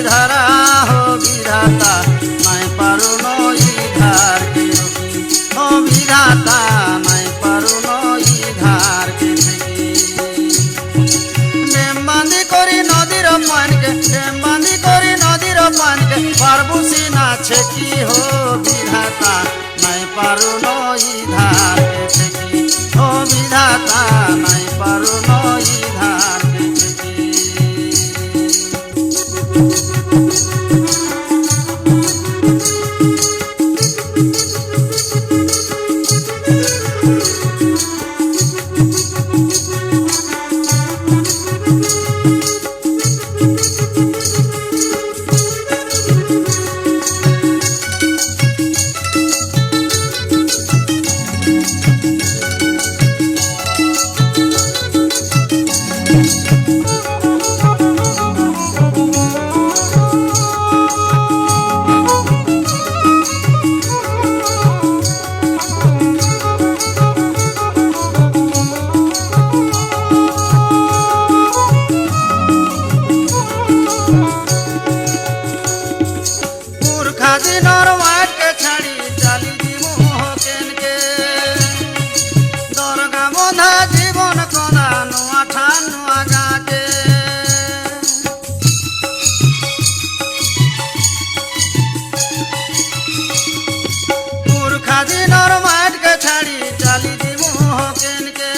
ধারা হো বিধাতা নাই পারু নই ধার কে রকি ও বিধাতা নাই পারু নই ধার কে থেকে নেমবান্দি করি নদীর পানকে নেমবান্দি করি নদীর পানকে পারবু সিনা ছেকি হো বিধাতা নাই পারু নই ধার কে থেকে ও বিধাতা নাই পারু নই ধার কে থেকে দিনর মাঠকে ছাড়ি চালি দিমু কেনকে দরগা বন্ধা জীবন কদা নুয়া ঠান নুয়া গাকে মূর্খা দিনর মাঠকে ছাড়ি চালি দিমু কেনকে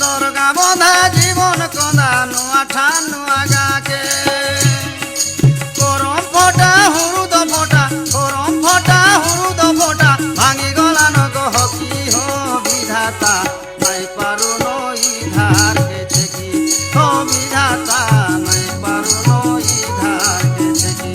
দরগা বন্ধা জীবন কদা নুয়া ঠান নুয়া গাকে ভাঙি গলা নগহকি হো বিধাতা নাই পারু নই ধার কে থেকে হো বিধাতা নাই পারু নই ধার কে থেকে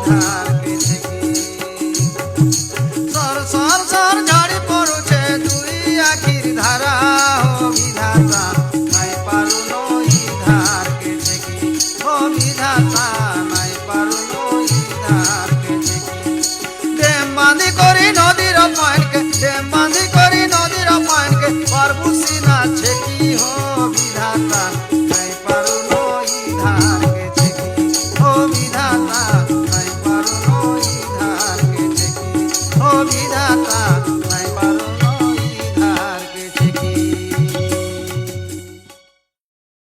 ধার কেছে কি সর সর সর ঝাড়ি পড়ুছে দুই আখির ধারা ও বিধাতা নাই পারু নই ধার কেছে কি ও বিধাতা নাই পারু নই ধার কেছে কি দেম বাঁধি করি নদীর পানকে